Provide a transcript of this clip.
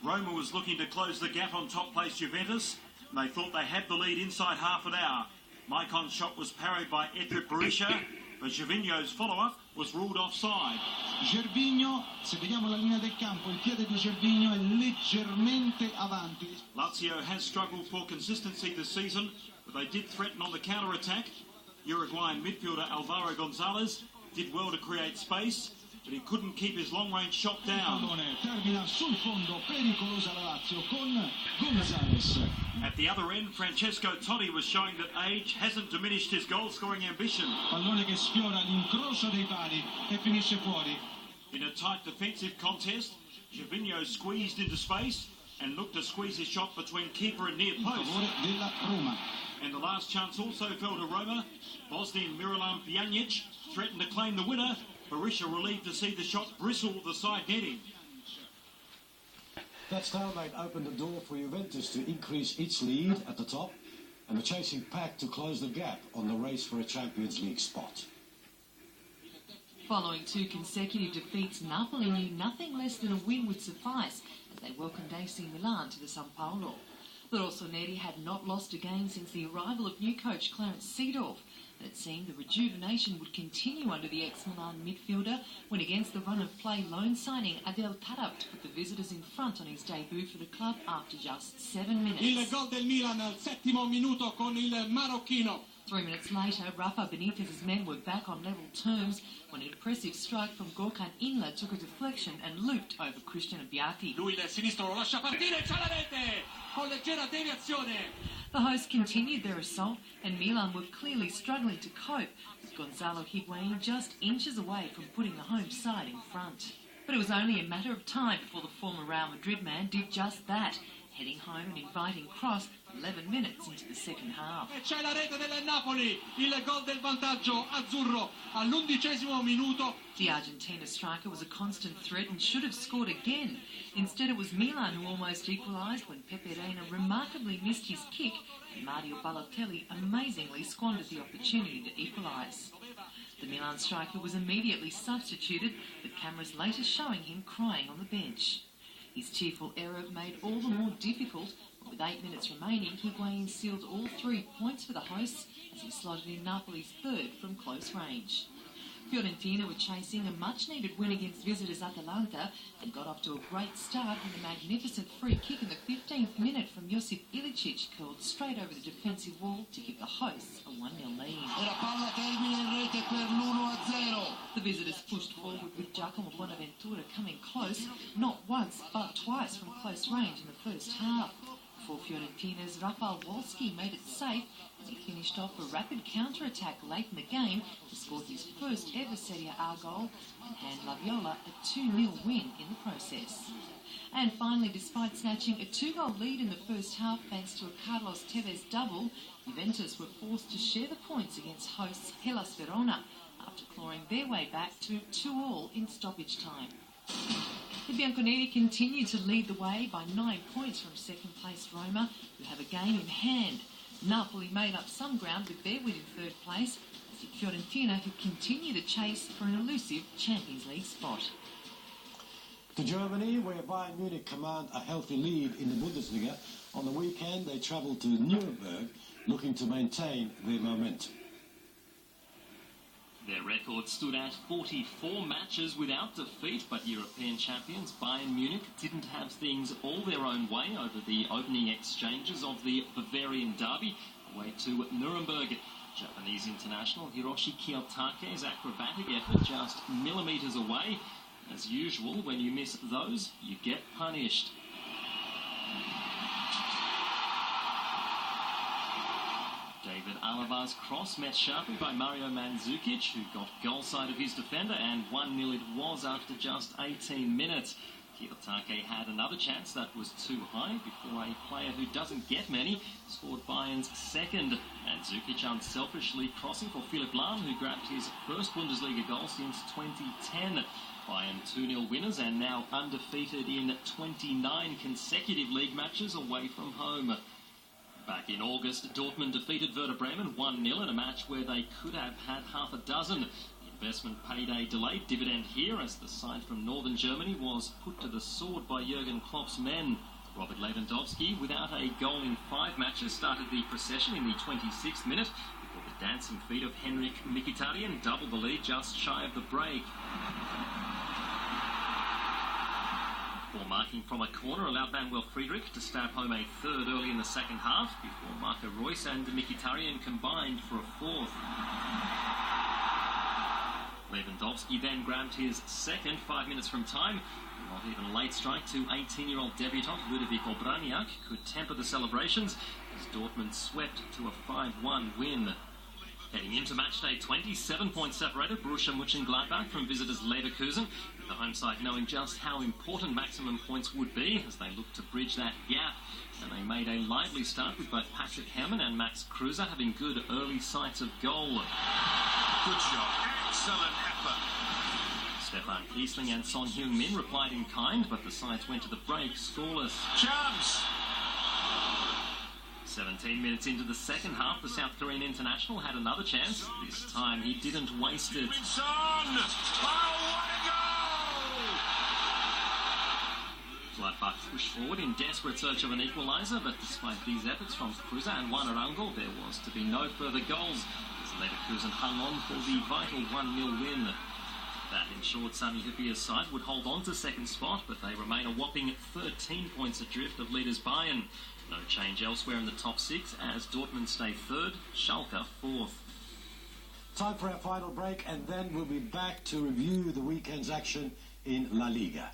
Roma was looking to close the gap on top place Juventus, and they thought they had the lead inside half an hour. Maicon's shot was parried by Edric Berisha, but Gervinho's follow-up was ruled offside. Gervinho, se vediamo la linea del campo, il piede di Gervinho è leggermente avanti. Lazio has struggled for consistency this season, but they did threaten on the counter-attack. Uruguayan midfielder Alvaro Gonzalez did well to create space, but he couldn't keep his long-range shot down. Termina sul fondo, pericolosa la Lazio con Gonzalez. At the other end, Francesco Totti was showing that age hasn't diminished his goal-scoring ambition. Pallone che sfiora l'incrocio dei pali e finisce fuori. In a tight defensive contest, Gervinho squeezed into space and looked to squeeze his shot between keeper and near post. Della Roma. And the last chance also fell to Roma. Bosnian Mirolam Pjanic threatened to claim the winner. Berisha relieved to see the shot bristle the side netting. That stalemate opened the door for Juventus to increase its lead at the top and the chasing pack to close the gap on the race for a Champions League spot. Following two consecutive defeats, Napoli knew nothing less than a win would suffice as they welcomed AC Milan to the San Paolo. But Rossoneri had not lost a game since the arrival of new coach Clarence Seedorf, and it seemed the rejuvenation would continue under the ex-Milan midfielder when against the run-of-play loan signing Adel Taarabt put the visitors in front on his debut for the club after just 7 minutes. Il gol del Milan al 7° minuto con il marocchino. 3 minutes later, Rafa Benitez's men were back on level terms when an impressive strike from Gorkan Inla took a deflection and looped over Christian Abbiati. Lui il sinistro lo lascia partire e c'è la rete con leggera deviazione. The hosts continued their assault and Milan were clearly struggling to cope, with Gonzalo Higuain just inches away from putting the home side in front. But it was only a matter of time before the former Real Madrid man did just that, heading home an inviting cross 11 minutes into the second half. E c'è la rete del Napoli, il gol del vantaggio azzurro all'11° minuto. The Argentina striker was a constant threat and should have scored again. Instead it was Milan who almost equalised when Pepe Reina remarkably missed his kick and Mario Balotelli amazingly squandered the opportunity to equalise. The Milan striker was immediately substituted, with cameras later showing him crying on the bench. His tearful error made all the more difficult. With 8 minutes remaining, Higuain sealed all 3 points for the hosts as he slotted in Napoli's third from close range. Fiorentina were chasing a much-needed win against visitors Atalanta and got off to a great start with a magnificent free kick in the 15th minute from Josip Ilicic curled straight over the defensive wall to give the hosts a 1-0 lead. The visitors pushed forward with Giacomo Bonaventura coming close, not once but twice from close range in the first half. Before Fiorentina's Rafał Wolski made it safe as he finished off a rapid counter-attack late in the game to score his first ever Serie A goal and hand La Viola a 2-0 win in the process. And finally, despite snatching a 2-goal lead in the first half thanks to a Carlos Tevez double, Juventus were forced to share the points against hosts Hellas Verona after clawing their way back to 2-2 in stoppage time. The Bianconeri continued to lead the way by 9 points from second-place Roma, who have a game in hand. Napoli made up some ground with their win in third place, as Fiorentina, who continue to chase for an elusive Champions League spot. To Germany, where Bayern Munich command a healthy lead in the Bundesliga, on the weekend they travelled to Nuremberg, looking to maintain their momentum. Their record stood at 44 matches without defeat, but European champions Bayern Munich didn't have things all their own way over the opening exchanges of the Bavarian derby away to Nuremberg. Japanese international Hiroshi Kiyotake's acrobatic effort just millimetres away. As usual, when you miss those, you get punished. David Alaba's cross met sharply by Mario Mandzukic, who got goal side of his defender, and 1-0 it was after just 18 minutes. Kiyotake had another chance that was too high before a player who doesn't get many scored Bayern's second. Mandzukic unselfishly crossing for Philipp Lahm, who grabbed his first Bundesliga goal since 2010. Bayern 2-0 winners and now undefeated in 29 consecutive league matches away from home. Back in August, Dortmund defeated Werder Bremen 1-0 in a match where they could have had half a dozen. In investment payday delayed dividend here as the side from northern Germany was put to the sword by Jurgen Klopp's men. Robert Lewandowski, without a goal in 5 matches, started the procession in the 26th minute before the dancing feet of Henrik Mkhitaryan doubled the lead just shy of the break. Ball marking from a corner allowed Manuel Friedrich to stab home a third early in the second half before Marco Reus and Mkhitaryan combined for a fourth. Lewandowski then grabbed his second 5 minutes from time. Not even a late strike to 18-year-old debutant Ludovic Obraniak could temper the celebrations as Dortmund swept to a 5-1 win. Heading into matchday 20, 7 points separated Borussia Mönchengladbach from visitors Leverkusen, with the home side knowing just how important maximum points would be as they looked to bridge that gap. And they made a lively start with both Patrick Herrmann and Max Kruse having good early sights of goal. Good shot. Excellent effort. Stefan Kiesling and Son Heung-min replied in kind, but the sides went to the break scoreless. Chance! 17 minutes into the second half, the South Korean international had another chance. This time he didn't waste it. Son! Oh, what a goal! Gladbach pushed forward in desperate search of an equaliser, but despite these efforts from Kruse and Juan Arango, there was to be no further goals as Leverkusen hung on for the vital 1-0 win. That ensured Sami Hyypiä's side would hold on to second spot, but they remain a whopping 13 points adrift of leaders Bayern. No change elsewhere in the top 6 as Dortmund stay third, Schalke fourth. Time for our final break, and then we'll be back to review the weekend's action in La Liga.